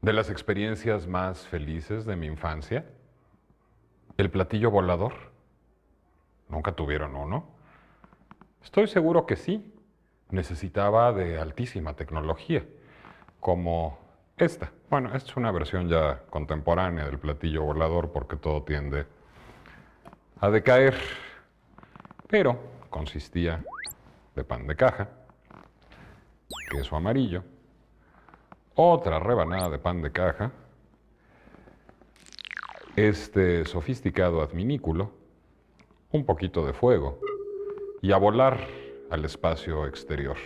De las experiencias más felices de mi infancia, el platillo volador. ¿Nunca tuvieron uno? Estoy seguro que sí. Necesitaba de altísima tecnología, como esta. Bueno, esta es una versión ya contemporánea del platillo volador porque todo tiende a decaer, pero consistía de pan de caja, queso amarillo, otra rebanada de pan de caja, este sofisticado adminículo, un poquito de fuego y a volar al espacio exterior.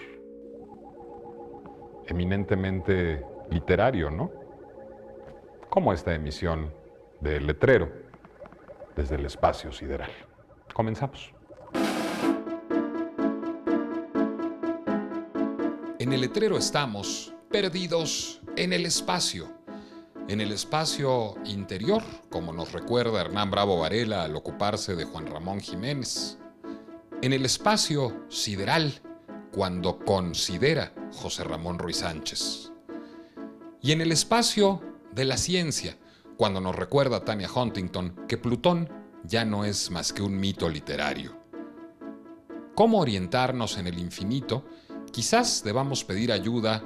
Eminentemente literario, ¿no? Como esta emisión de Letrero desde el espacio sideral. Comenzamos. En el letrero estamos perdidos en el espacio interior, como nos recuerda Hernán Bravo Varela al ocuparse de Juan Ramón Jiménez, en el espacio sideral, cuando considera José Ramón Ruiz Sánchez, y en el espacio de la ciencia, cuando nos recuerda Tania Huntington que Plutón ya no es más que un mito literario. ¿Cómo orientarnos en el infinito? Quizás debamos pedir ayuda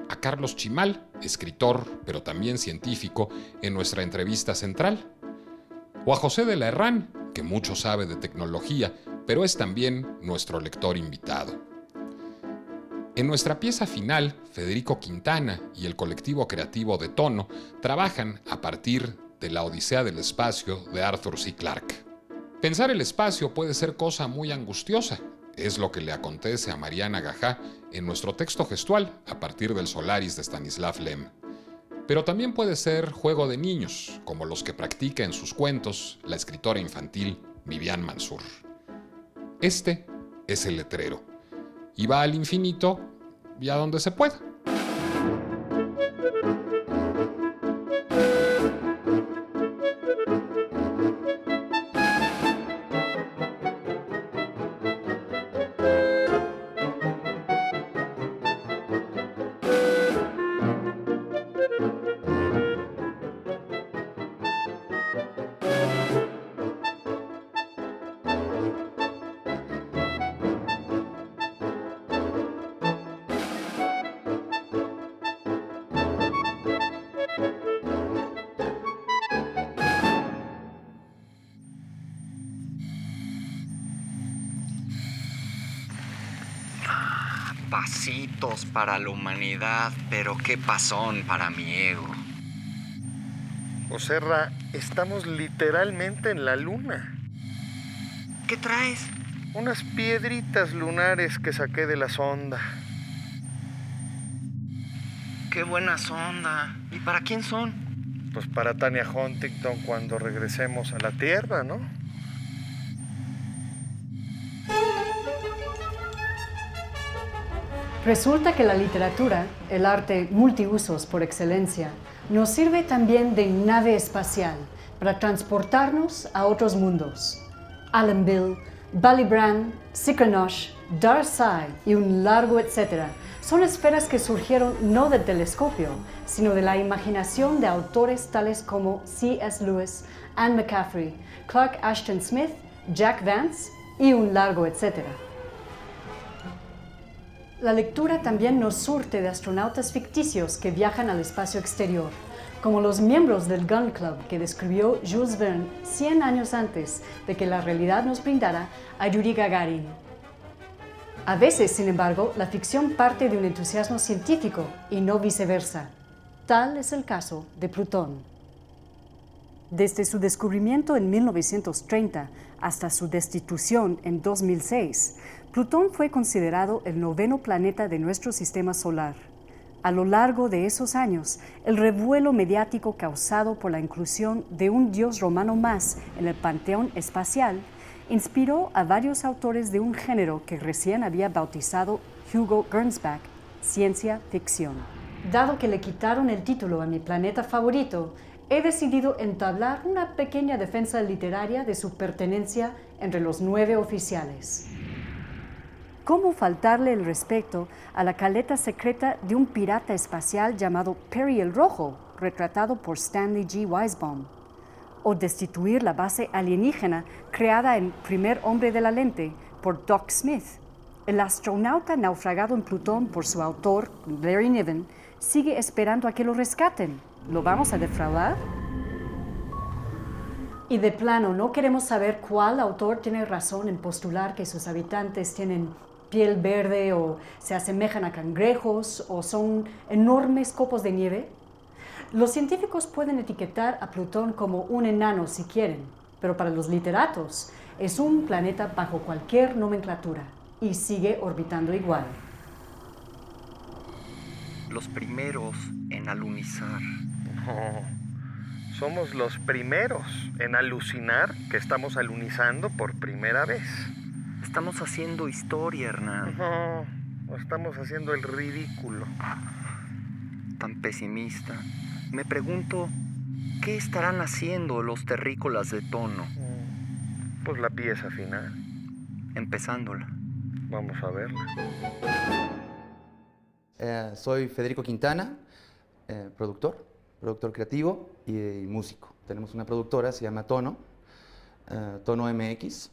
a Carlos Chimal, escritor, pero también científico, en nuestra entrevista central, o a José de la Herrán, que mucho sabe de tecnología, pero es también nuestro lector invitado. En nuestra pieza final, Federico Quintana y el colectivo creativo de Tono trabajan a partir de La Odisea del Espacio de Arthur C. Clarke. Pensar el espacio puede ser cosa muy angustiosa. Es lo que le acontece a Mariana Gajá en nuestro texto gestual a partir del Solaris de Stanislav Lem. Pero también puede ser juego de niños, como los que practica en sus cuentos la escritora infantil Vivian Mansur. Este es el letrero, y va al infinito y a donde se pueda. Pasitos para la humanidad, pero qué pasón para mi ego. Joserra, estamos literalmente en la luna. ¿Qué traes? Unas piedritas lunares que saqué de la sonda. Qué buena sonda. ¿Y para quién son? Pues para Tania Huntington cuando regresemos a la Tierra, ¿no? Resulta que la literatura, el arte multiusos por excelencia, nos sirve también de nave espacial para transportarnos a otros mundos. Allenville, Ballybran, Sycamore, Darsai y un largo etcétera son esferas que surgieron no del telescopio, sino de la imaginación de autores tales como C.S. Lewis, Anne McCaffrey, Clark Ashton Smith, Jack Vance y un largo etcétera. La lectura también nos surte de astronautas ficticios que viajan al espacio exterior, como los miembros del Gun Club que describió Jules Verne 100 años antes de que la realidad nos brindara a Yuri Gagarin. A veces, sin embargo, la ficción parte de un entusiasmo científico y no viceversa. Tal es el caso de Plutón. Desde su descubrimiento en 1930 hasta su destitución en 2006, Plutón fue considerado el noveno planeta de nuestro sistema solar. A lo largo de esos años, el revuelo mediático causado por la inclusión de un dios romano más en el panteón espacial inspiró a varios autores de un género que recién había bautizado Hugo Gernsback, ciencia ficción. Dado que le quitaron el título a mi planeta favorito, he decidido entablar una pequeña defensa literaria de su pertenencia entre los 9 oficiales. ¿Cómo faltarle el respeto a la caleta secreta de un pirata espacial llamado Perry el Rojo, retratado por Stanley G. Weisbaum? ¿O destituir la base alienígena creada en Primer Hombre de la Lente por Doc Smith? El astronauta naufragado en Plutón por su autor, Larry Niven, sigue esperando a que lo rescaten. ¿Lo vamos a defraudar? Y de plano, ¿no queremos saber cuál autor tiene razón en postular que sus habitantes tienen piel verde o se asemejan a cangrejos o son enormes copos de nieve? Los científicos pueden etiquetar a Plutón como un enano si quieren, pero para los literatos es un planeta bajo cualquier nomenclatura y sigue orbitando igual. Los primeros en alunizar. No, somos los primeros en alucinar que estamos alunizando por primera vez. Estamos haciendo historia, Hernán. No, estamos haciendo el ridículo. Tan pesimista. Me pregunto, ¿qué estarán haciendo los terrícolas de Tono? Pues la pieza final. Empezándola. Vamos a verla. Soy Federico Quintana, productor creativo y músico. Tenemos una productora, se llama Tono, Tono MX.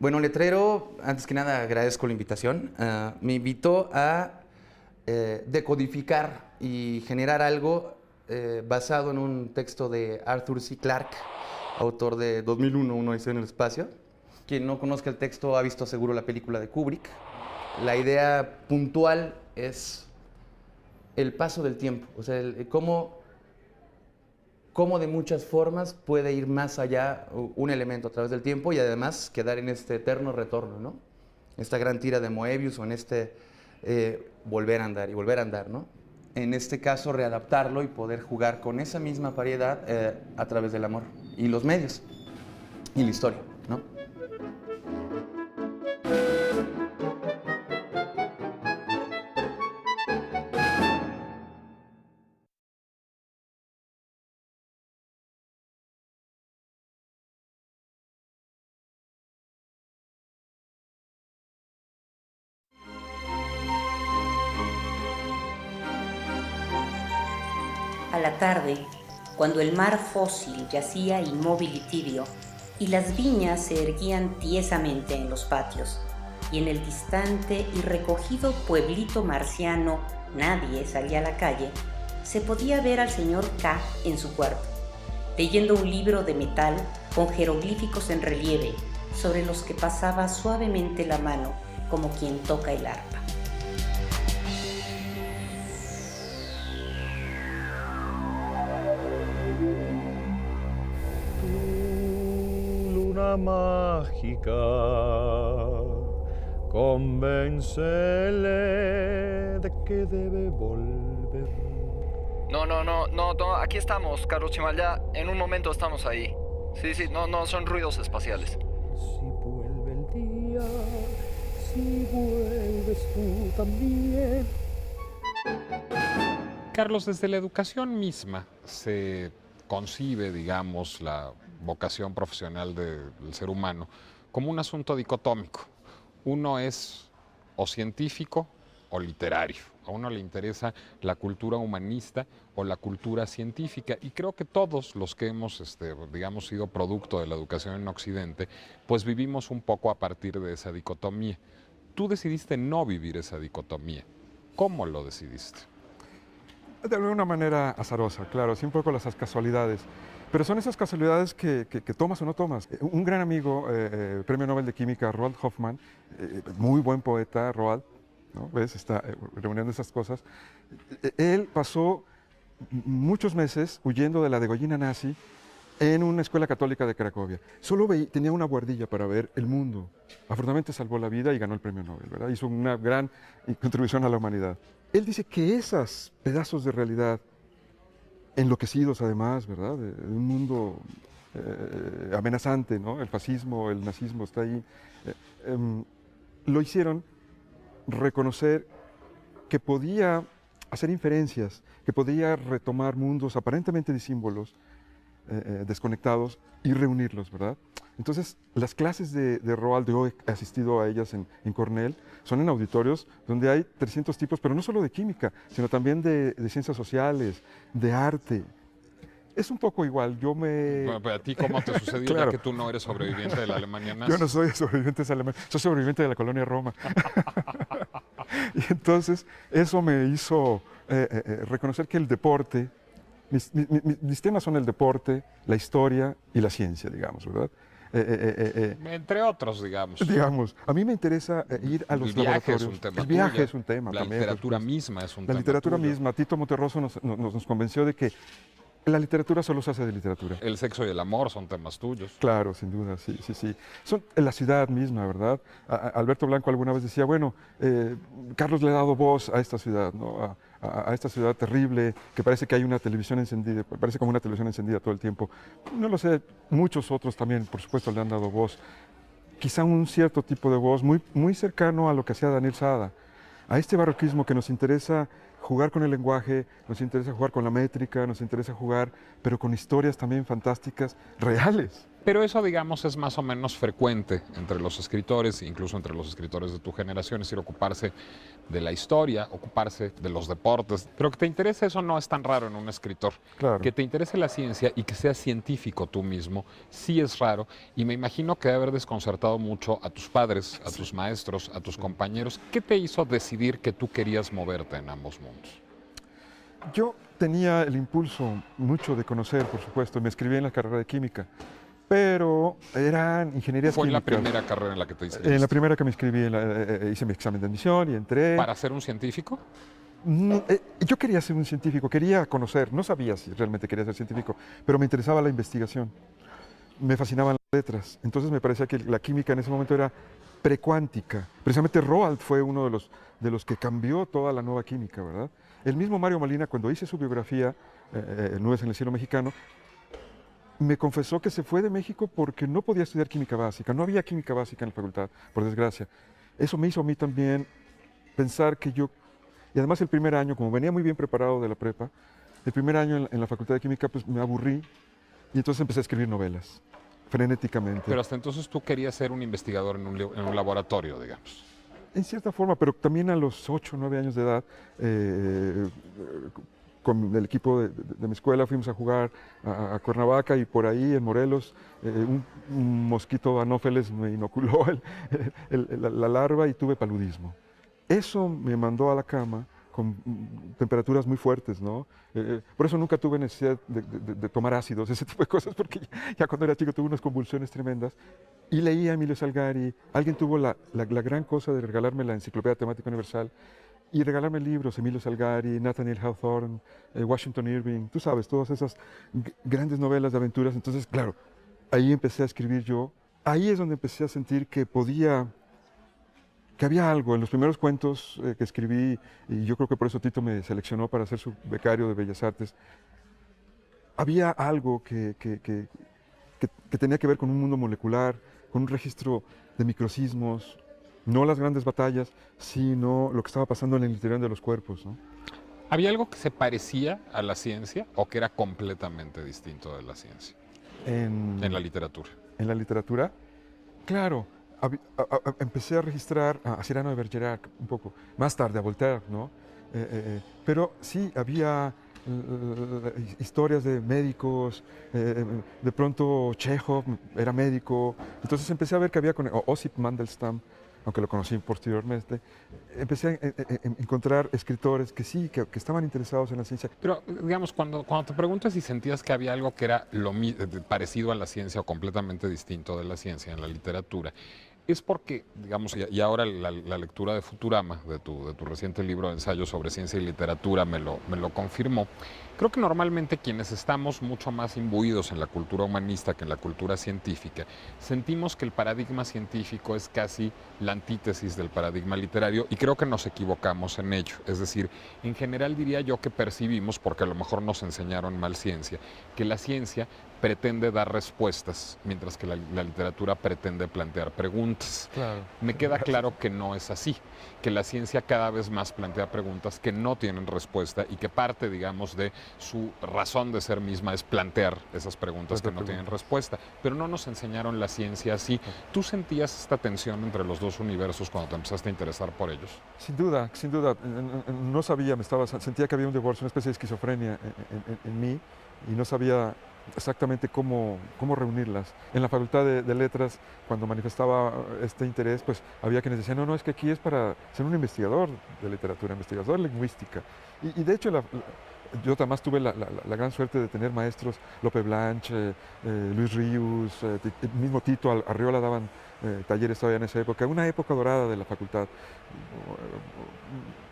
Bueno, Letrero, antes que nada agradezco la invitación. Me invitó a decodificar y generar algo basado en un texto de Arthur C. Clarke, autor de 2001, Una odisea en el espacio. Quien no conozca el texto ha visto seguro la película de Kubrick. La idea puntual es el paso del tiempo, o sea, cómo de muchas formas puede ir más allá un elemento a través del tiempo y además quedar en este eterno retorno, ¿no? Esta gran tira de Moebius o en este volver a andar y volver a andar, ¿no? En este caso, readaptarlo y poder jugar con esa misma variedad a través del amor y los medios y la historia, ¿no? A la tarde, cuando el mar fósil yacía inmóvil y tibio, y las viñas se erguían tiesamente en los patios, y en el distante y recogido pueblito marciano nadie salía a la calle, se podía ver al señor K en su cuarto, leyendo un libro de metal con jeroglíficos en relieve, sobre los que pasaba suavemente la mano como quien toca el arpa. Luna mágica, convéncele de que debe volver. No, aquí estamos, Carlos Chimal, ya en un momento estamos ahí. Sí, no, son ruidos espaciales. Si vuelve el día, si vuelves tú también. Carlos, desde la educación misma se concibe, digamos, la vocación profesional del ser humano como un asunto dicotómico. Uno es o científico o literario. A uno le interesa la cultura humanista o la cultura científica. Y creo que todos los que hemos, digamos, sido producto de la educación en Occidente, pues vivimos un poco a partir de esa dicotomía. Tú decidiste no vivir esa dicotomía. ¿Cómo lo decidiste? De alguna manera azarosa, claro, sí, un poco las casualidades. Pero son esas casualidades que tomas o no tomas. Un gran amigo, Premio Nobel de Química, Roald Hoffmann, muy buen poeta, Roald, ¿no? ¿Ves? Está reuniendo esas cosas. Él pasó muchos meses huyendo de la degollina nazi en una escuela católica de Cracovia. Solo tenía una buhardilla para ver el mundo. Afortunadamente salvó la vida y ganó el premio Nobel, ¿verdad? Hizo una gran contribución a la humanidad. Él dice que esos pedazos de realidad, enloquecidos además, ¿verdad? De un mundo amenazante, ¿no? El fascismo, el nazismo está ahí. Lo hicieron reconocer que podía hacer inferencias, que podía retomar mundos aparentemente disímbolos, desconectados y reunirlos, ¿verdad? Entonces, las clases de Roald, yo he asistido a ellas en Cornell, son en auditorios donde hay 300 tipos, pero no solo de química, sino también de ciencias sociales, de arte. Es un poco igual, Bueno, pero ¿a ti cómo te sucedió Claro. ya que tú no eres sobreviviente de la Alemania nazi? Yo no soy sobreviviente de Alemania, soy sobreviviente de la colonia Roma. Y entonces eso me hizo reconocer que el deporte, mis temas son el deporte, la historia y la ciencia, digamos, ¿verdad? Entre otros, digamos. Digamos, a mí me interesa ir a los El viaje es laboratorios. un tema El viaje tuyo. es un tema La también. literatura por supuesto. misma es un La tema literatura tuyo. misma, Tito Monterroso nos convenció de que la literatura solo se hace de literatura. El sexo y el amor son temas tuyos. Claro, sin duda, sí, sí, sí. Son en la ciudad misma, ¿verdad? Alberto Blanco alguna vez decía, bueno, Carlos le ha dado voz a esta ciudad, ¿no? A esta ciudad terrible, que parece que hay una televisión encendida, parece como una televisión encendida todo el tiempo. No lo sé, muchos otros también, por supuesto, le han dado voz. Quizá un cierto tipo de voz muy, muy cercano a lo que hacía Daniel Sada, a este barroquismo que nos interesa jugar con el lenguaje, nos interesa jugar con la métrica, nos interesa jugar, pero con historias también fantásticas, reales. Pero eso, digamos, es más o menos frecuente entre los escritores, incluso entre los escritores de tu generación, es decir, ocuparse de la historia, ocuparse de los deportes. Pero que te interese eso no es tan raro en un escritor. Claro. Que te interese la ciencia y que seas científico tú mismo, sí es raro. Y me imagino que debe haber desconcertado mucho a tus padres, a tus maestros, a tus compañeros. ¿Qué te hizo decidir que tú querías moverte en ambos mundos? Yo tenía el impulso mucho de conocer, por supuesto, me inscribí en la carrera de química, pero eran ingenierías Fue la químicas. primera carrera en la que te inscribiste. En la primera que me inscribí, hice mi examen de admisión y entré. ¿Para ser un científico? No, yo quería ser un científico, quería conocer, no sabía si realmente quería ser científico, pero me interesaba la investigación, me fascinaban las letras, entonces me parecía que la química en ese momento era precuántica. Precisamente Roald fue uno de los que cambió toda la nueva química, ¿verdad? El mismo Mario Molina, cuando hice su biografía, Nubes en el cielo mexicano, me confesó que se fue de México porque no podía estudiar química básica, no había química básica en la facultad, por desgracia. Eso me hizo a mí también pensar que yo, y además el primer año, como venía muy bien preparado de la prepa, el primer año en la facultad de química, pues me aburrí y entonces empecé a escribir novelas, frenéticamente. Pero hasta entonces tú querías ser un investigador en un laboratorio, digamos. En cierta forma, pero también a los 8 o 9 años de edad, con el equipo de mi escuela fuimos a jugar a Cuernavaca y por ahí en Morelos un mosquito anófeles me inoculó la larva y tuve paludismo. Eso me mandó a la cama con temperaturas muy fuertes, ¿no? Por eso nunca tuve necesidad de tomar ácidos, ese tipo de cosas, porque ya cuando era chico tuve unas convulsiones tremendas. Y leí a Emilio Salgari, alguien tuvo la gran cosa de regalarme la Enciclopedia Temática Universal y regalarme libros, Emilio Salgari, Nathaniel Hawthorne, Washington Irving, tú sabes, todas esas grandes novelas de aventuras. Entonces, claro, ahí empecé a escribir yo. Ahí es donde empecé a sentir que había algo en los primeros cuentos que escribí, y yo creo que por eso Tito me seleccionó para ser su becario de Bellas Artes. Había algo que tenía que ver con un mundo molecular, con un registro de microsismos, no las grandes batallas, sino lo que estaba pasando en el interior de los cuerpos, ¿no? ¿Había algo que se parecía a la ciencia o que era completamente distinto de la ciencia en la literatura? En la literatura, claro. Empecé a registrar a Cyrano de Bergerac un poco, más tarde a Voltaire, ¿no? Pero sí, había historias de médicos, de pronto Chekhov era médico, entonces empecé a ver que había con Osip Mandelstam, aunque lo conocí posteriormente, empecé a encontrar escritores que sí, que estaban interesados en la ciencia. Pero, digamos, cuando te preguntas si sentías que había algo que era parecido a la ciencia o completamente distinto de la ciencia en la literatura, es porque, digamos, y ahora la lectura de Futurama, de tu reciente libro de ensayo sobre ciencia y literatura, me lo confirmó. Creo que normalmente quienes estamos mucho más imbuidos en la cultura humanista que en la cultura científica, sentimos que el paradigma científico es casi la antítesis del paradigma literario y creo que nos equivocamos en ello. Es decir, en general diría yo que percibimos, porque a lo mejor nos enseñaron mal ciencia, que la ciencia pretende dar respuestas, mientras que la literatura pretende plantear preguntas. Claro. Me queda claro que no es así, que la ciencia cada vez más plantea preguntas que no tienen respuesta y que parte, digamos, de su razón de ser misma es plantear esas preguntas que no tienen respuesta. Pero no nos enseñaron la ciencia así. ¿Tú sentías esta tensión entre los dos universos cuando te empezaste a interesar por ellos? Sin duda, sin duda. No sabía, sentía que había un divorcio, una especie de esquizofrenia en mí y no sabía exactamente cómo reunirlas. En la Facultad de Letras, cuando manifestaba este interés, pues había quienes decían, no, es que aquí es para ser un investigador de literatura, investigador de lingüística. Y de hecho, yo además tuve la gran suerte de tener maestros, Lope Blanche, Luis Ríos, el mismo Tito Arriola daban talleres todavía en esa época, una época dorada de la facultad.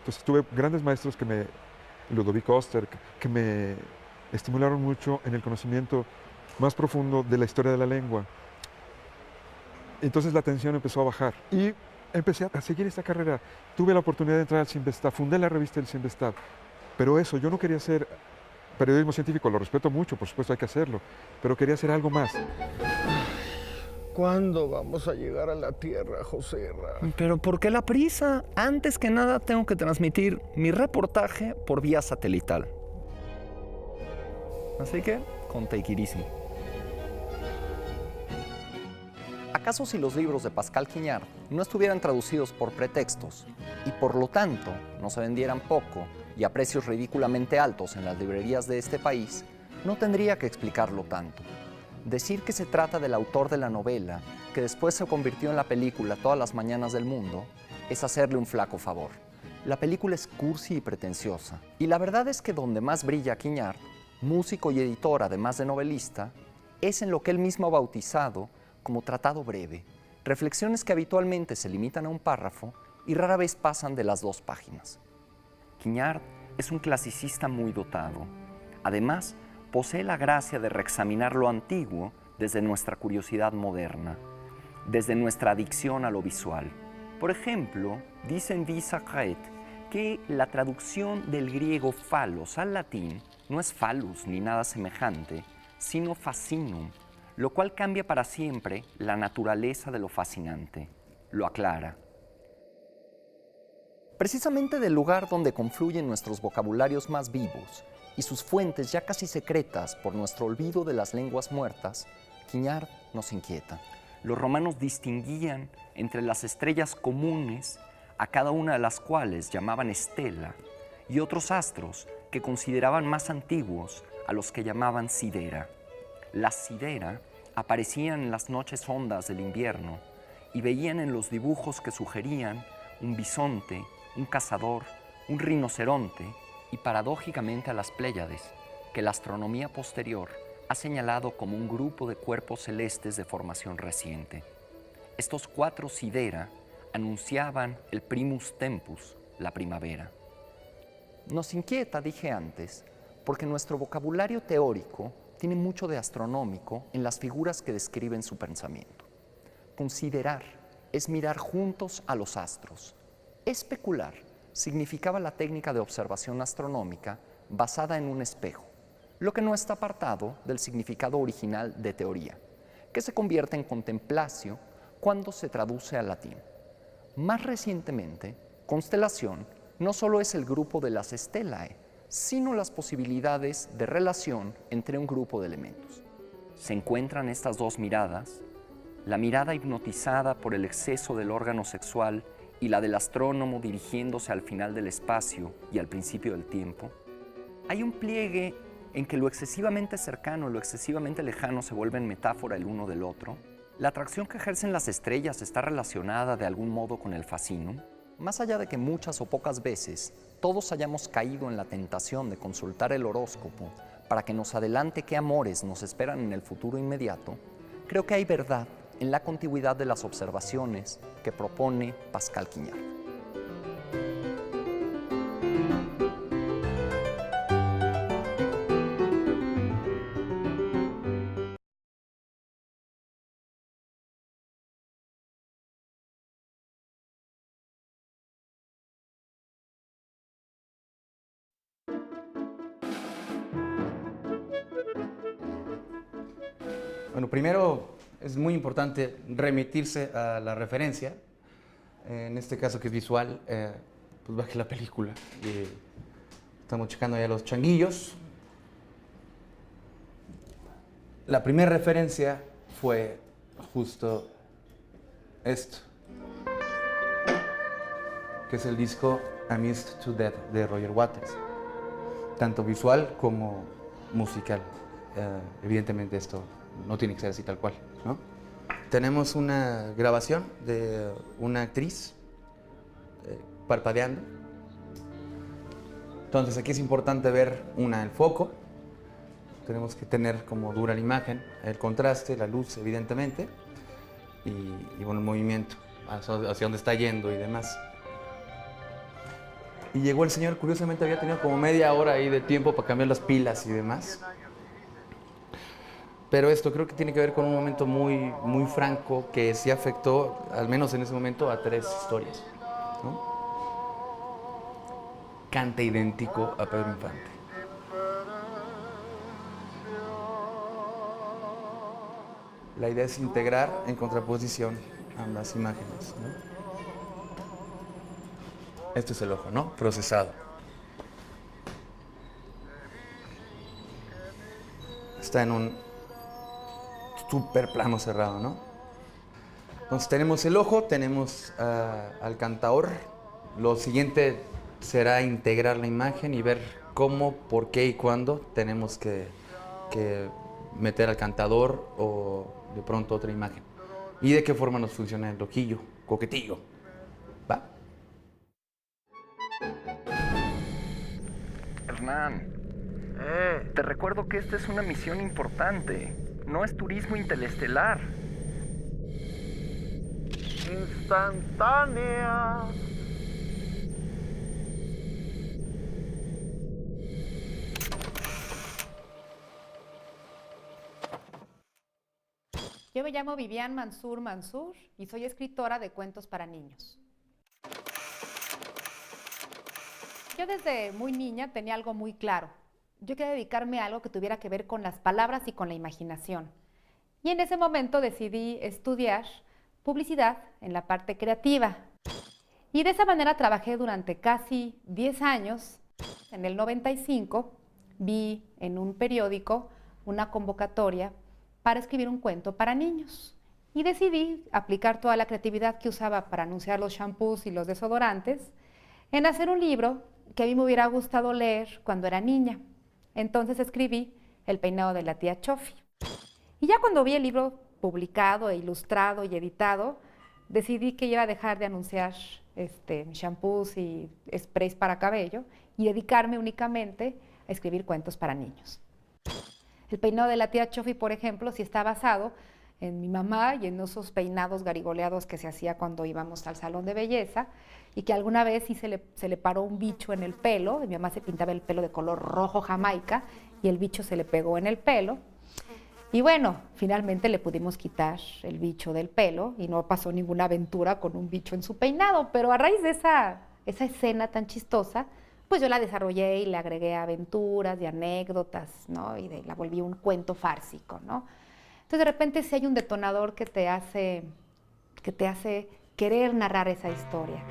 Entonces tuve grandes maestros Ludovic Oster, que me estimularon mucho en el conocimiento más profundo de la historia de la lengua. Entonces la tensión empezó a bajar y empecé a seguir esta carrera. Tuve la oportunidad de entrar al CINVESTAB, fundé la revista del CINVESTAB, pero eso, yo no quería hacer periodismo científico, lo respeto mucho, por supuesto hay que hacerlo, pero quería hacer algo más. ¿Cuándo vamos a llegar a la Tierra, Joserra? Pero ¿por qué la prisa? Antes que nada tengo que transmitir mi reportaje por vía satelital. Así que, con take it easy. ¿Acaso si los libros de Pascal Quignard no estuvieran traducidos por pretextos y por lo tanto no se vendieran poco y a precios ridículamente altos en las librerías de este país, no tendría que explicarlo tanto? Decir que se trata del autor de la novela, que después se convirtió en la película Todas las mañanas del mundo, es hacerle un flaco favor. La película es cursi y pretenciosa, y la verdad es que donde más brilla Quignard, músico y editor además de novelista, es en lo que él mismo ha bautizado como tratado breve, reflexiones que habitualmente se limitan a un párrafo y rara vez pasan de las 2 páginas. Quignard es un clasicista muy dotado. Además, posee la gracia de reexaminar lo antiguo desde nuestra curiosidad moderna, desde nuestra adicción a lo visual. Por ejemplo, dice en Vie Sacrée que la traducción del griego phalos al latín no es phallus ni nada semejante, sino fascinum, lo cual cambia para siempre la naturaleza de lo fascinante, lo aclara. Precisamente del lugar donde confluyen nuestros vocabularios más vivos y sus fuentes ya casi secretas por nuestro olvido de las lenguas muertas, Quignard nos inquieta. Los romanos distinguían entre las estrellas comunes, a cada una de las cuales llamaban estela, y otros astros que consideraban más antiguos, a los que llamaban sidera. Las sidera aparecían en las noches hondas del invierno y veían en los dibujos que sugerían un bisonte, un cazador, un rinoceronte y paradójicamente a las Pléyades, que la astronomía posterior ha señalado como un grupo de cuerpos celestes de formación reciente. Estos 4 sidera anunciaban el primus tempus, la primavera. Nos inquieta, dije antes, porque nuestro vocabulario teórico tiene mucho de astronómico en las figuras que describen su pensamiento. Considerar es mirar juntos a los astros. Especular significaba la técnica de observación astronómica basada en un espejo, lo que no está apartado del significado original de teoría, que se convierte en contemplatio cuando se traduce al latín. Más recientemente, constelación no solo es el grupo de las stelae, sino las posibilidades de relación entre un grupo de elementos. Se encuentran estas 2 miradas, la mirada hipnotizada por el exceso del órgano sexual y la del astrónomo dirigiéndose al final del espacio y al principio del tiempo. Hay un pliegue en que lo excesivamente cercano y lo excesivamente lejano se vuelven metáfora el uno del otro. ¿La atracción que ejercen las estrellas está relacionada de algún modo con el fascinum? Más allá de que muchas o pocas veces todos hayamos caído en la tentación de consultar el horóscopo para que nos adelante qué amores nos esperan en el futuro inmediato, creo que hay verdad en la contigüidad de las observaciones que propone Pascal Quignard. Bueno, primero es muy importante remitirse a la referencia, en este caso que es visual, pues baje la película. Estamos checando ya los changuillos. La primera referencia fue justo esto, que es el disco Amidst to Death de Roger Waters, tanto visual como musical. Evidentemente esto no tiene que ser así tal cual, ¿no? Tenemos una grabación de una actriz parpadeando. Entonces aquí es importante ver el foco. Tenemos que tener como dura la imagen, el contraste, la luz evidentemente, y bueno, el movimiento, hacia dónde está yendo y demás. Y llegó el señor, curiosamente había tenido como media hora ahí de tiempo para cambiar las pilas y demás. Pero esto creo que tiene que ver con un momento muy franco que sí afectó, al menos en ese momento, a 3 historias, ¿no? Canta idéntico a Pedro Infante. La idea es integrar en contraposición ambas imágenes, ¿no? Este es el ojo, ¿no? Procesado. Está en un súper plano cerrado, ¿no? Entonces tenemos el ojo, tenemos al cantaor. Lo siguiente será integrar la imagen y ver cómo, por qué y cuándo tenemos que meter al cantador o de pronto otra imagen. Y de qué forma nos funciona el ojillo, coquetillo. ¿Va? Hernán, te recuerdo que esta es una misión importante. No es turismo interestelar. Instantánea. Yo me llamo Vivian Mansur Mansur y soy escritora de cuentos para niños. Yo desde muy niña tenía algo muy claro. Yo quería dedicarme a algo que tuviera que ver con las palabras y con la imaginación. Y en ese momento decidí estudiar publicidad en la parte creativa. Y de esa manera trabajé durante casi 10 años. En el 95 vi en un periódico una convocatoria para escribir un cuento para niños. Y decidí aplicar toda la creatividad que usaba para anunciar los shampoos y los desodorantes en hacer un libro que a mí me hubiera gustado leer cuando era niña. Entonces escribí El peinado de la tía Chofi. Y ya cuando vi el libro publicado, ilustrado y editado, decidí que iba a dejar de anunciar shampoos y sprays para cabello y dedicarme únicamente a escribir cuentos para niños. El peinado de la tía Chofi, por ejemplo, sí está basado en mi mamá y en esos peinados garigoleados que se hacía cuando íbamos al salón de belleza y que alguna vez sí se le paró un bicho en el pelo. Mi mamá se pintaba el pelo de color rojo jamaica y el bicho se le pegó en el pelo. Y bueno, finalmente le pudimos quitar el bicho del pelo y no pasó ninguna aventura con un bicho en su peinado, pero a raíz de esa escena tan chistosa, pues yo la desarrollé y le agregué aventuras y anécdotas, ¿no? Y la volví un cuento fársico, ¿no? Entonces de repente sí hay un detonador que te hace querer narrar esa historia.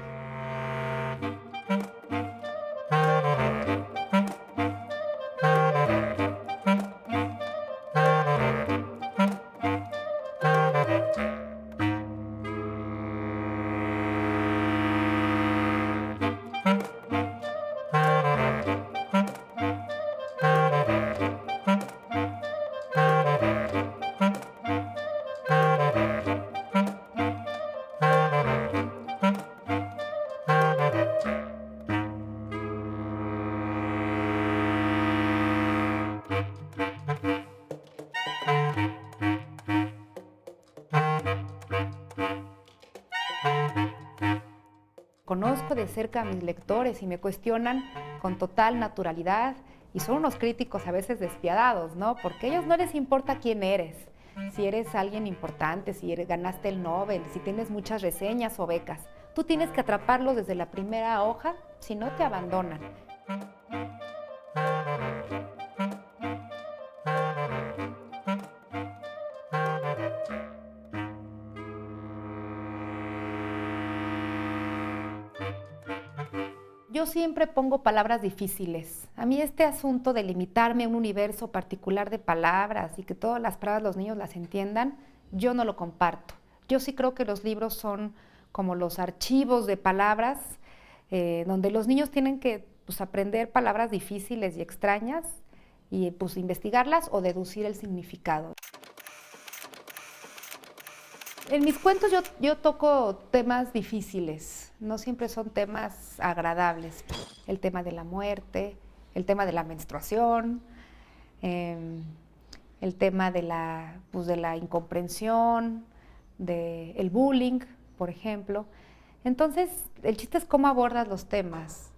conozco de cerca a mis lectores y me cuestionan con total naturalidad y son unos críticos a veces despiadados, ¿no? Porque a ellos no les importa quién eres, si eres alguien importante, si ganaste el Nobel, si tienes muchas reseñas o becas. Tú tienes que atraparlos desde la primera hoja, si no te abandonan. Yo siempre pongo palabras difíciles. A mí este asunto de limitarme a un universo particular de palabras y que todas las palabras los niños las entiendan, yo no lo comparto. Yo sí creo que los libros son como los archivos de palabras, donde los niños tienen que aprender palabras difíciles y extrañas y investigarlas o deducir el significado. En mis cuentos yo toco temas difíciles, no siempre son temas agradables. El tema de la muerte, el tema de la menstruación, el tema de la incomprensión, del bullying, por ejemplo. Entonces, el chiste es cómo abordas los temas.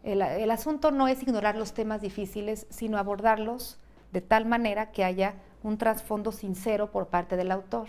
El asunto no es ignorar los temas difíciles, sino abordarlos de tal manera que haya un trasfondo sincero por parte del autor.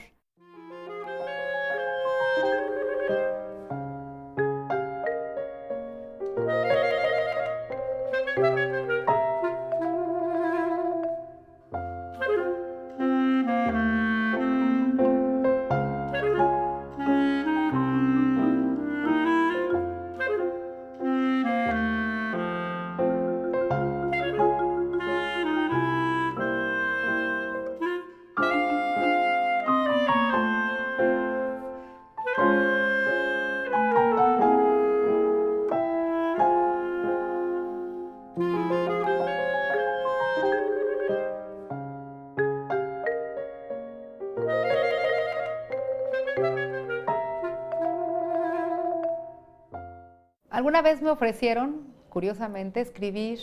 Alguna vez me ofrecieron, curiosamente, escribir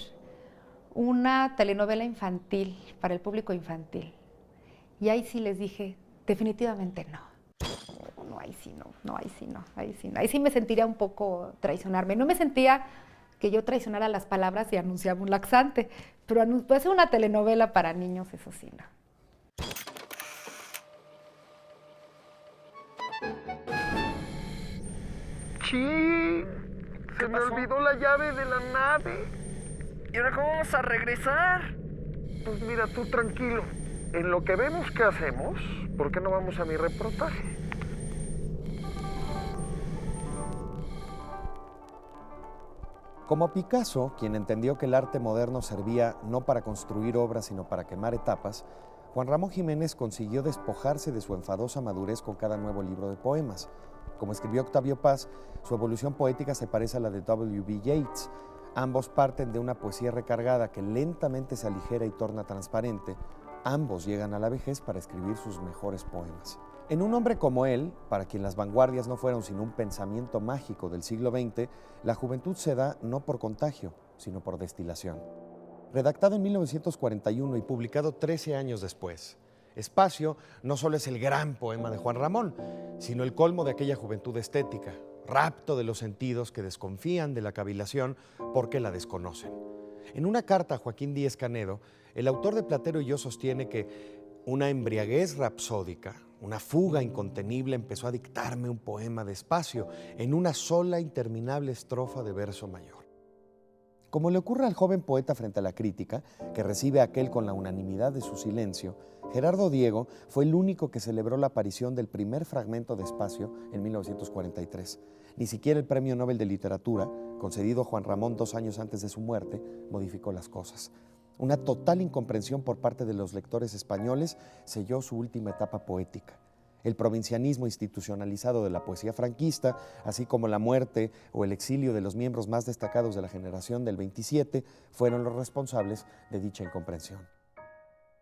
una telenovela infantil para el público infantil. Y ahí sí les dije, definitivamente no. No, ahí sí no, ahí sí no. Ahí sí me sentiría un poco traicionarme. No me sentía que yo traicionara las palabras y anunciaba un laxante, pero hacer una telenovela para niños, eso sí no. Sí, se me olvidó la llave de la nave. ¿Y ahora cómo vamos a regresar? Pues mira, tú tranquilo. En lo que vemos qué hacemos, ¿por qué no vamos a mi reportaje? Como Picasso, quien entendió que el arte moderno servía no para construir obras, sino para quemar etapas, Juan Ramón Jiménez consiguió despojarse de su enfadosa madurez con cada nuevo libro de poemas. Como escribió Octavio Paz, su evolución poética se parece a la de W.B. Yeats. Ambos parten de una poesía recargada que lentamente se aligera y torna transparente. Ambos llegan a la vejez para escribir sus mejores poemas. En un hombre como él, para quien las vanguardias no fueron sino un pensamiento mágico del siglo XX, la juventud se da no por contagio, sino por destilación. Redactado en 1941 y publicado 13 años después, Espacio no solo es el gran poema de Juan Ramón, sino el colmo de aquella juventud estética, rapto de los sentidos que desconfían de la cavilación porque la desconocen. En una carta a Joaquín Díez Canedo, el autor de Platero y yo sostiene que una embriaguez rapsódica, una fuga incontenible empezó a dictarme un poema despacio en una sola interminable estrofa de verso mayor. Como le ocurre al joven poeta frente a la crítica, que recibe a aquel con la unanimidad de su silencio, Gerardo Diego fue el único que celebró la aparición del primer fragmento de Espacio en 1943. Ni siquiera el Premio Nobel de Literatura, concedido a Juan Ramón 2 años antes de su muerte, modificó las cosas. Una total incomprensión por parte de los lectores españoles selló su última etapa poética. El provincianismo institucionalizado de la poesía franquista, así como la muerte o el exilio de los miembros más destacados de la generación del 27, fueron los responsables de dicha incomprensión.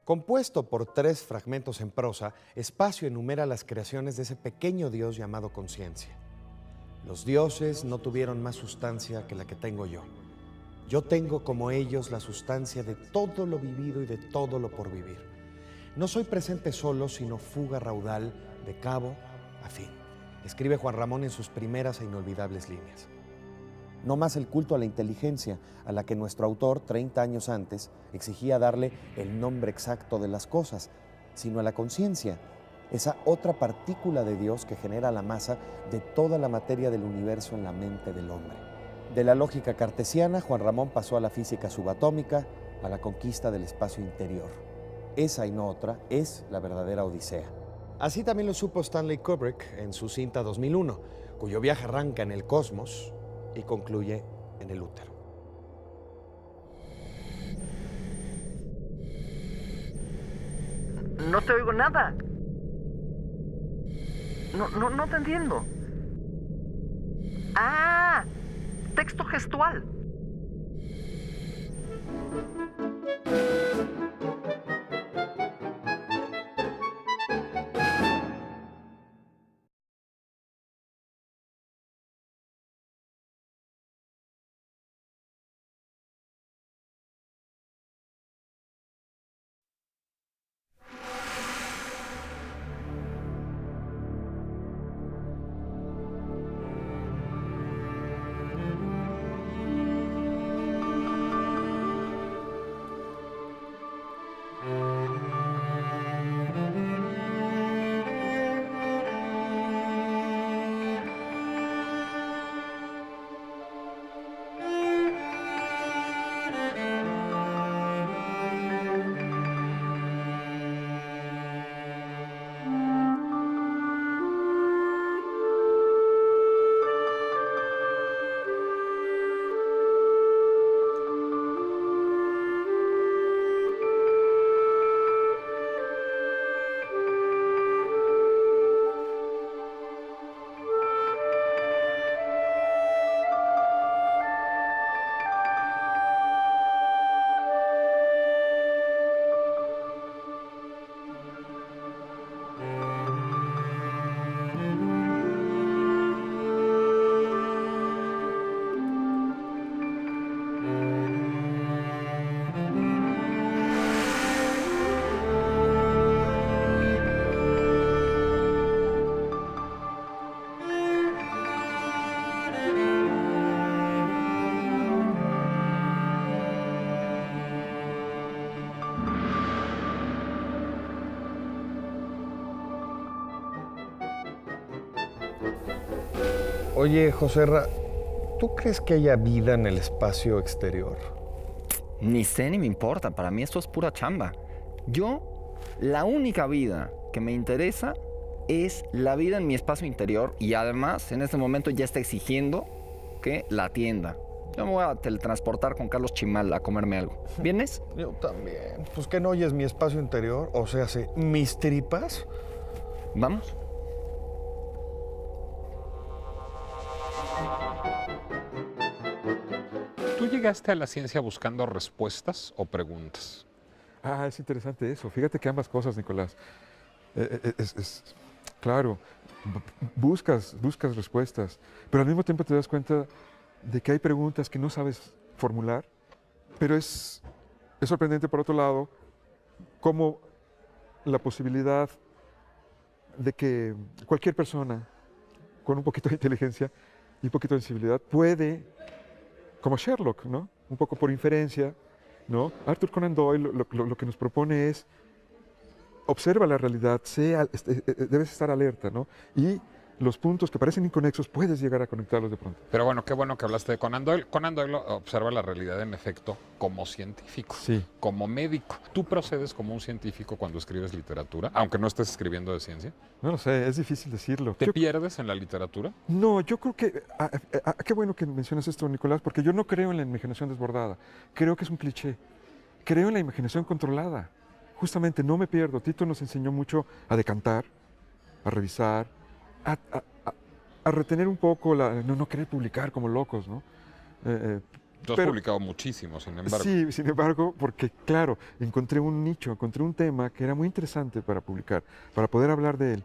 Compuesto por 3 fragmentos en prosa, Espacio enumera las creaciones de ese pequeño Dios llamado conciencia. Los dioses no tuvieron más sustancia que la que tengo yo. Yo tengo como ellos la sustancia de todo lo vivido y de todo lo por vivir. No soy presente solo, sino fuga raudal de cabo a fin. escribe Juan Ramón en sus primeras e inolvidables líneas. No más el culto a la inteligencia, a la que nuestro autor, 30 años antes, exigía darle el nombre exacto de las cosas, sino a la conciencia, esa otra partícula de Dios que genera la masa de toda la materia del universo en la mente del hombre. De la lógica cartesiana, Juan Ramón pasó a la física subatómica, a la conquista del espacio interior. Esa y no otra es la verdadera odisea. Así también lo supo Stanley Kubrick en su cinta 2001, cuyo viaje arranca en el cosmos y concluye en el útero. No te oigo nada. No te entiendo. ¡Ah! Texto gestual. Oye, Joserra, ¿tú crees que haya vida en el espacio exterior? Ni sé ni me importa, para mí esto es pura chamba. La única vida que me interesa es la vida en mi espacio interior y además en este momento ya está exigiendo que la atienda. Yo me voy a teletransportar con Carlos Chimal a comerme algo. ¿Vienes? Yo también. Pues que no oyes mi espacio interior, o sea, mis tripas. ¿Vamos? ¿Tú llegaste a la ciencia buscando respuestas o preguntas? Ah, es interesante eso. Fíjate que ambas cosas, Nicolás. Claro, buscas respuestas, pero al mismo tiempo te das cuenta de que hay preguntas que no sabes formular, pero es sorprendente, por otro lado, cómo la posibilidad de que cualquier persona con un poquito de inteligencia y un poquito de sensibilidad puede, como Sherlock, ¿no? Un poco por inferencia, ¿no? Arthur Conan Doyle lo que nos propone es observa la realidad, debes estar alerta, ¿no? Y los puntos que parecen inconexos puedes llegar a conectarlos de pronto. Pero bueno, qué bueno que hablaste de Conan Doyle. Conan Doyle observa la realidad en efecto como científico, sí, como médico. ¿Tú procedes como un científico cuando escribes literatura, aunque no estés escribiendo de ciencia? No lo sé, es difícil decirlo. ¿Te pierdes en la literatura? No, yo creo que... qué bueno que mencionas esto, Nicolás, porque yo no creo en la imaginación desbordada. Creo que es un cliché. Creo en la imaginación controlada. Justamente, no me pierdo. Tito nos enseñó mucho a decantar, a revisar, a retener un poco, no querer publicar como locos, ¿no? Tú has publicado muchísimo, sin embargo. Sí, sin embargo, porque claro, encontré un nicho, encontré un tema que era muy interesante para publicar, para poder hablar de él,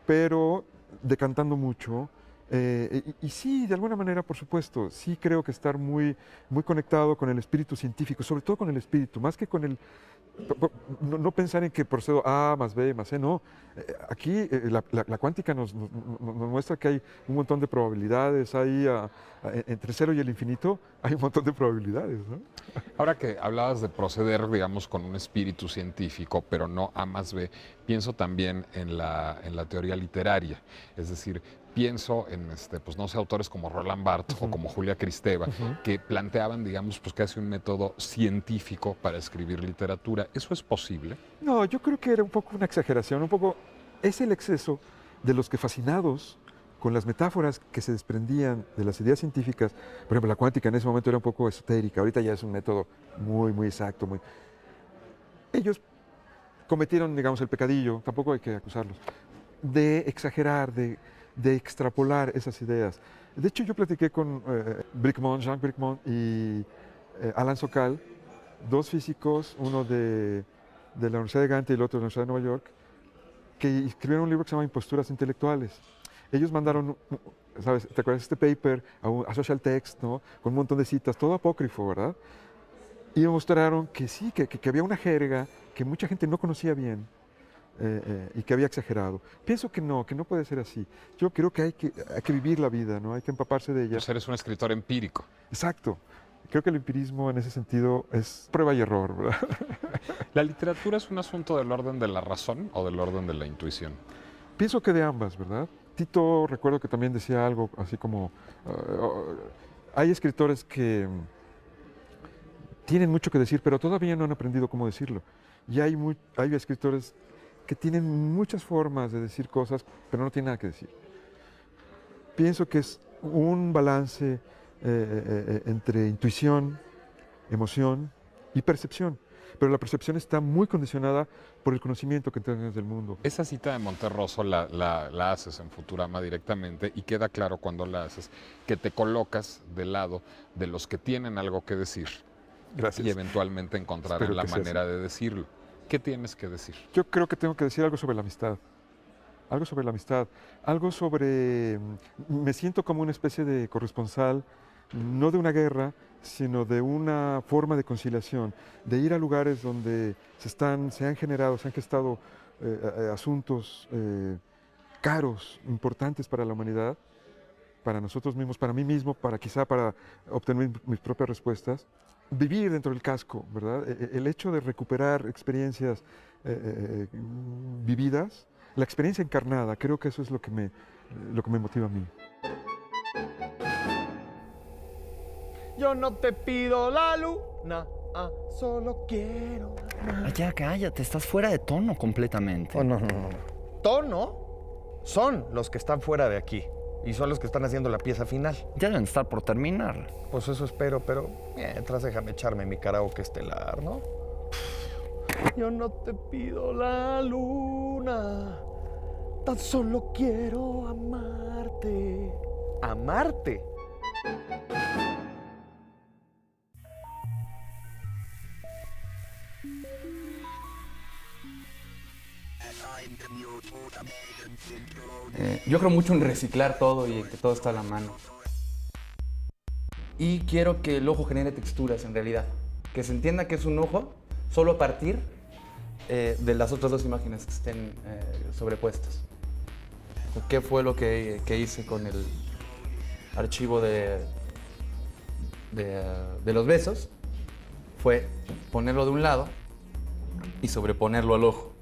pero decantando mucho Y sí, de alguna manera, por supuesto, sí creo que estar muy, muy conectado con el espíritu científico, sobre todo con el espíritu, más que con el... No pensar en que procedo A más B más C, no. Aquí la cuántica nos muestra que hay un montón de probabilidades, hay entre cero y el infinito hay un montón de probabilidades, ¿no? Ahora que hablabas de proceder, digamos, con un espíritu científico, pero no A más B, pienso también en la teoría literaria. Es decir, pienso en, pues no sé, autores como Roland Barthes o como Julia Kristeva, que planteaban, digamos, pues casi un método científico para escribir literatura. ¿Eso es posible? No, yo creo que era un poco una exageración, un poco es el exceso de los que fascinados con las metáforas que se desprendían de las ideas científicas, por ejemplo, la cuántica en ese momento era un poco esotérica, ahorita ya es un método muy, muy exacto, muy... Ellos cometieron, digamos, el pecadillo, tampoco hay que acusarlos, de exagerar, de extrapolar esas ideas. De hecho, yo platiqué con Jean Bricmont y Alan Sokal, dos físicos, uno de la Universidad de Gante y el otro de la Universidad de Nueva York, que escribieron un libro que se llama Imposturas Intelectuales. Ellos mandaron, ¿sabes? ¿Te acuerdas de este paper a Social Text, ¿no? Con un montón de citas, todo apócrifo, ¿verdad? Y me mostraron que sí, que había una jerga que mucha gente no conocía bien y que había exagerado. Pienso que no puede ser así. Yo creo que hay que vivir la vida, ¿no? Hay que empaparse de ella. Pues eres un escritor empírico. Exacto. Creo que el empirismo en ese sentido es prueba y error, ¿verdad? ¿La literatura es un asunto del orden de la razón o del orden de la intuición? Pienso que de ambas, ¿verdad? Tito, recuerdo que también decía algo así como, hay escritores que tienen mucho que decir, pero todavía no han aprendido cómo decirlo. Y hay escritores que tienen muchas formas de decir cosas, pero no tienen nada que decir. Pienso que es un balance entre intuición, emoción y percepción. Pero la percepción está muy condicionada por el conocimiento que tienes del mundo. Esa cita de Monterroso la haces en Futurama directamente y queda claro cuando la haces que te colocas del lado de los que tienen algo que decir. Gracias. Y eventualmente encontrarán la manera de decirlo. ¿Qué tienes que decir? Yo creo que tengo que decir algo sobre la amistad. Algo sobre la amistad. Algo sobre... Me siento como una especie de corresponsal, no de una guerra, sino de una forma de conciliación, de ir a lugares donde se han gestado asuntos caros, importantes para la humanidad, para nosotros mismos, para mí mismo, quizá para obtener mis propias respuestas. Vivir dentro del casco, ¿verdad? El hecho de recuperar experiencias vividas, la experiencia encarnada, creo que eso es lo que me motiva a mí. Yo no te pido la luna, solo quiero amar. Ya, cállate, estás fuera de tono completamente. Oh, no. Tono son los que están fuera de aquí y son los que están haciendo la pieza final. Ya deben estar por terminar. Pues eso espero, pero mientras déjame echarme mi karaoke estelar, ¿no? Yo no te pido la luna, tan solo quiero amarte. ¿Amarte? Yo creo mucho en reciclar todo y en que todo está a la mano. Y quiero que el ojo genere texturas en realidad. Que se entienda que es un ojo solo a partir de las otras dos imágenes que estén sobrepuestas. ¿Qué fue lo que hice con el archivo de los besos? Fue ponerlo de un lado y sobreponerlo al ojo.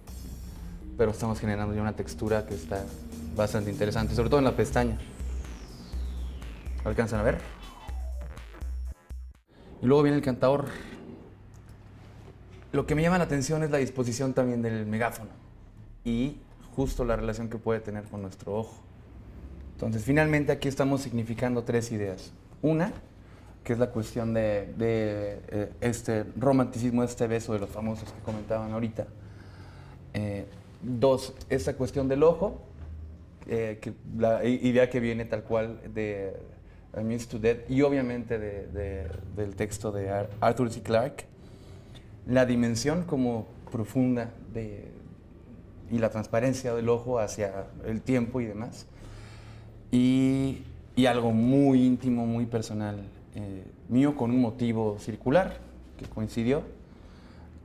Pero estamos generando ya una textura que está bastante interesante, sobre todo en la pestaña. ¿Alcanzan a ver? Y luego viene el cantador. Lo que me llama la atención es la disposición también del megáfono y justo la relación que puede tener con nuestro ojo. Entonces, finalmente aquí estamos significando tres ideas. Una, que es la cuestión de este romanticismo, este beso de los famosos que comentaban ahorita. Dos, esta cuestión del ojo, la idea que viene tal cual de A Means to Death y obviamente del texto de Arthur C. Clarke, la dimensión como profunda y la transparencia del ojo hacia el tiempo y demás. y algo muy íntimo, muy personal mío, con un motivo circular que coincidió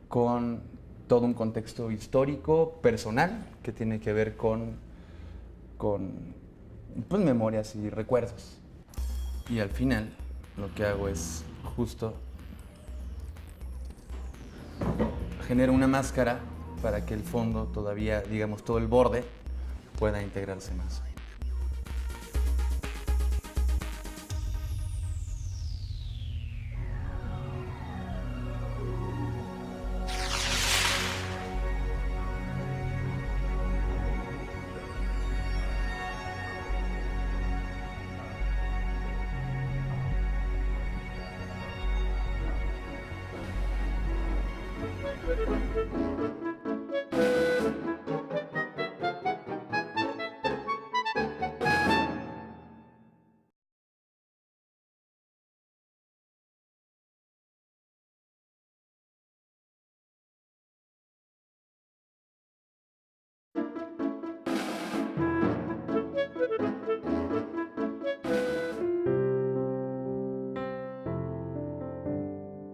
con todo un contexto histórico, personal, que tiene que ver con pues, memorias y recuerdos. Y al final lo que hago es justo genero una máscara para que el fondo todavía, digamos, todo el borde pueda integrarse más.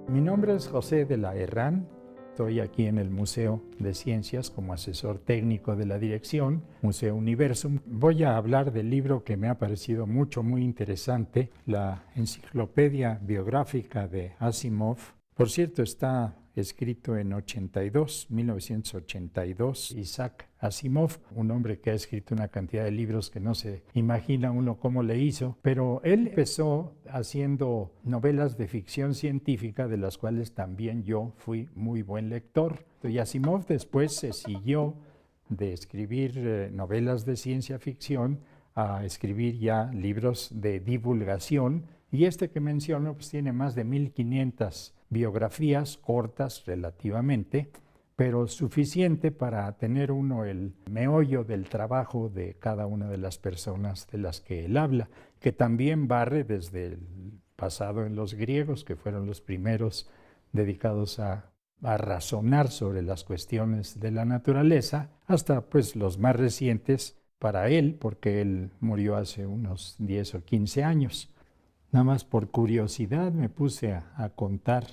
Mi nombre es José de la Herrán. Estoy aquí en el Museo de Ciencias como asesor técnico de la dirección, Museo Universum. Voy a hablar del libro que me ha parecido muy interesante, la Enciclopedia Biográfica de Asimov. Por cierto, está escrito en 1982, Isaac Asimov, un hombre que ha escrito una cantidad de libros que no se imagina uno cómo le hizo, pero él empezó haciendo novelas de ficción científica, de las cuales también yo fui muy buen lector. Y Asimov después se siguió de escribir novelas de ciencia ficción a escribir ya libros de divulgación, y este que menciono pues tiene más de 1500 biografías cortas relativamente, pero suficiente para tener uno el meollo del trabajo de cada una de las personas de las que él habla, que también barre desde el pasado en los griegos, que fueron los primeros dedicados a razonar sobre las cuestiones de la naturaleza, hasta pues los más recientes para él, porque él murió hace unos 10 o 15 años. Nada más por curiosidad me puse a contar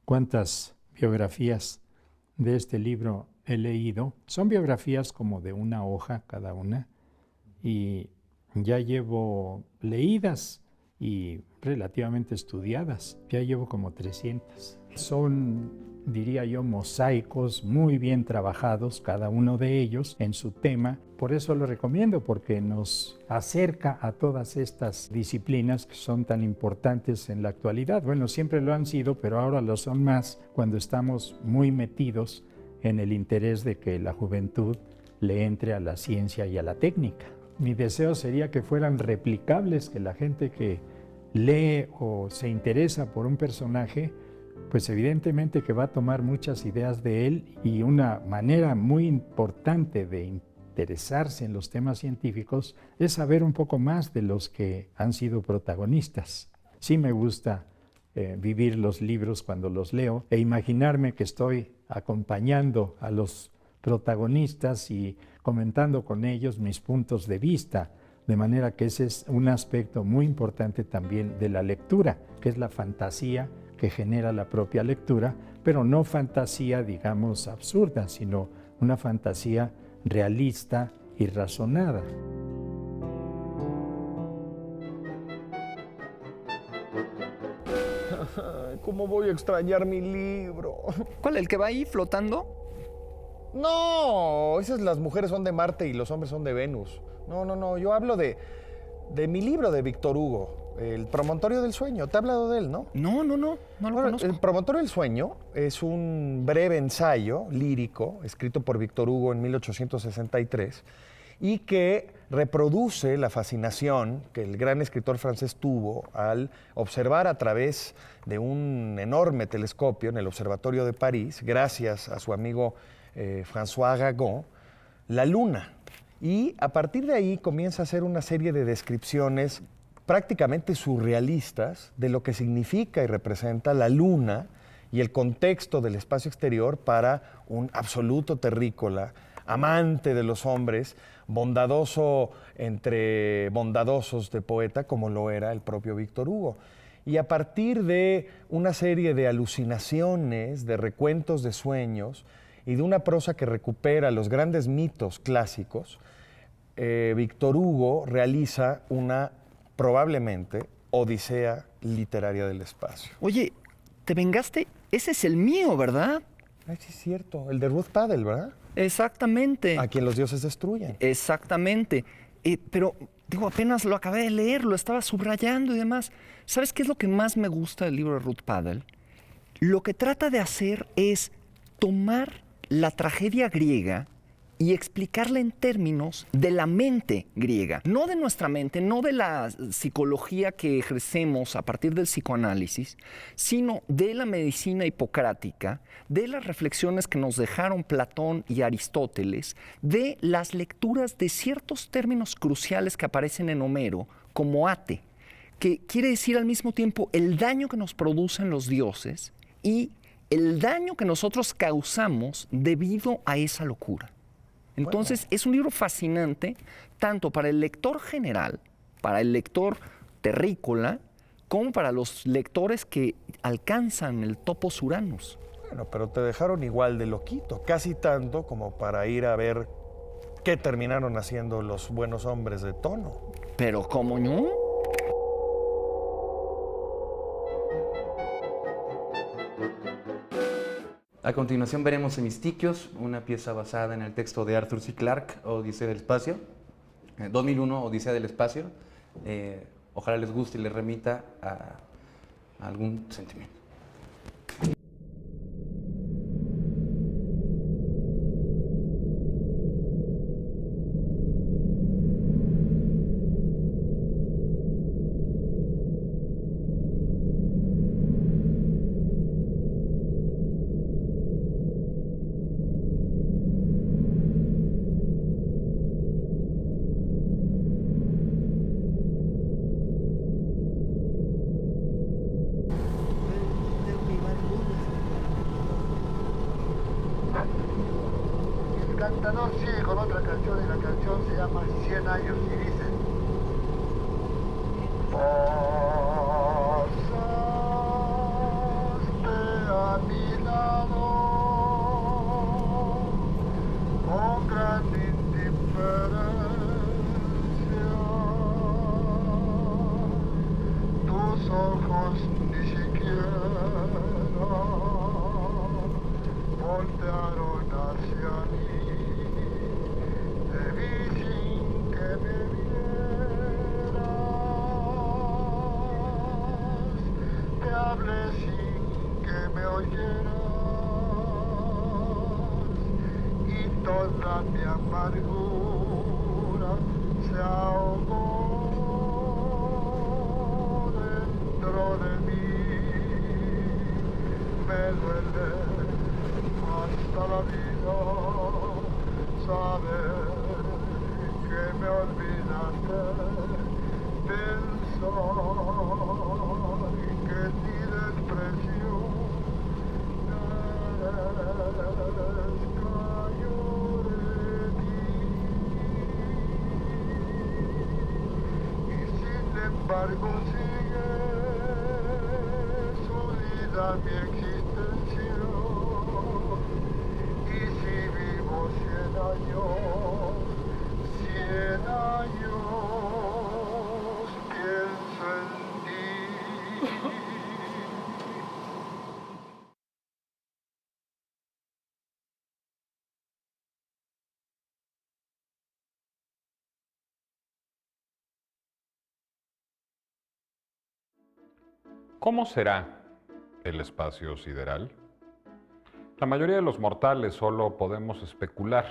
cuántas biografías de este libro he leído. Son biografías como de una hoja cada una, y ya llevo leídas y relativamente estudiadas, ya llevo como 300. Son, diría yo, mosaicos muy bien trabajados, cada uno de ellos en su tema. Por eso lo recomiendo, porque nos acerca a todas estas disciplinas que son tan importantes en la actualidad. Bueno, siempre lo han sido, pero ahora lo son más cuando estamos muy metidos en el interés de que la juventud le entre a la ciencia y a la técnica. Mi deseo sería que fueran replicables, que la gente que lee o se interesa por un personaje, pues evidentemente que va a tomar muchas ideas de él, y una manera muy importante de interesarse en los temas científicos es saber un poco más de los que han sido protagonistas. Sí me gusta vivir los libros cuando los leo e imaginarme que estoy acompañando a los protagonistas y comentando con ellos mis puntos de vista, de manera que ese es un aspecto muy importante también de la lectura, que es la fantasía que genera la propia lectura, pero no fantasía, digamos, absurda, sino una fantasía realista y razonada. ¿Cómo voy a extrañar mi libro? ¿Cuál, el que va ahí flotando? No, esas las mujeres son de Marte y los hombres son de Venus. No, yo hablo de mi libro de Víctor Hugo, El Promontorio del Sueño. ¿Te he hablado de él, no? No lo conozco. El Promontorio del Sueño es un breve ensayo lírico escrito por Víctor Hugo en 1863 y que reproduce la fascinación que el gran escritor francés tuvo al observar a través de un enorme telescopio en el Observatorio de París, gracias a su amigo François Aragon, la Luna. Y a partir de ahí comienza a hacer una serie de descripciones prácticamente surrealistas de lo que significa y representa la Luna y el contexto del espacio exterior para un absoluto terrícola amante de los hombres, bondadoso entre bondadosos de poeta, como lo era el propio Víctor Hugo. Y a partir de una serie de alucinaciones, de recuentos de sueños y de una prosa que recupera los grandes mitos clásicos, Víctor Hugo realiza una, probablemente, odisea literaria del espacio. Oye, ¿te vengaste? Ese es el mío, ¿verdad? Ay, sí es cierto, el de Ruth Paddell, ¿verdad? Exactamente. A quien los dioses destruyen. Exactamente. Pero, digo, apenas lo acabé de leer, lo estaba subrayando y demás. ¿Sabes qué es lo que más me gusta del libro de Ruth Paddell? Lo que trata de hacer es tomar la tragedia griega y explicarla en términos de la mente griega. No de nuestra mente, no de la psicología que ejercemos a partir del psicoanálisis, sino de la medicina hipocrática, de las reflexiones que nos dejaron Platón y Aristóteles, de las lecturas de ciertos términos cruciales que aparecen en Homero, como ate, que quiere decir al mismo tiempo el daño que nos producen los dioses y el daño que nosotros causamos debido a esa locura. Entonces, es un libro fascinante, tanto para el lector general, para el lector terrícola, como para los lectores que alcanzan el topos Uranus. Bueno, pero te dejaron igual de loquito, casi tanto como para ir a ver qué terminaron haciendo los buenos hombres de tono. Pero, ¿cómo no? A continuación veremos Hemistiquios, una pieza basada en el texto de Arthur C. Clarke, Odisea del Espacio, 2001, Odisea del Espacio. Ojalá les guste y les remita a algún sentimiento. Cantador sigue con otra canción y la canción se llama 100 años y dice: pasaste a mi lado con gran indiferencia, tus ojos ni siquiera voltearon hacia mí. Te vi sin que me vieras, te hablé sin que me oyeras, y toda mi amargura se ahogó dentro de mí. Me duele hasta la vida saber que me olvidaste, pensar que mi desprecio cayó de ti. Y sin embargo sigue sólida mi existencia. Y si vivo 100 años, 100 años, pienso en ti. ¿Cómo será el espacio sideral? La mayoría de los mortales solo podemos especular,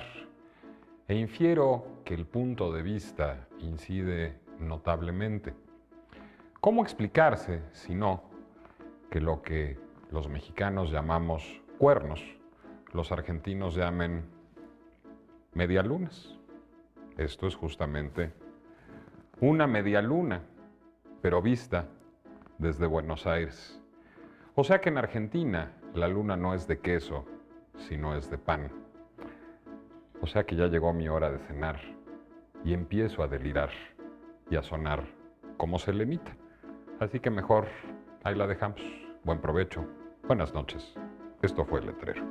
e infiero que el punto de vista incide notablemente. ¿Cómo explicarse, si no, que lo que los mexicanos llamamos cuernos, los argentinos llamen medialunas? Esto es justamente una medialuna, pero vista desde Buenos Aires. O sea que en Argentina la luna no es de queso, sino es de pan. O sea que ya llegó mi hora de cenar y empiezo a delirar y a sonar como selenita. Así que mejor ahí la dejamos. Buen provecho. Buenas noches. Esto fue El Letrero.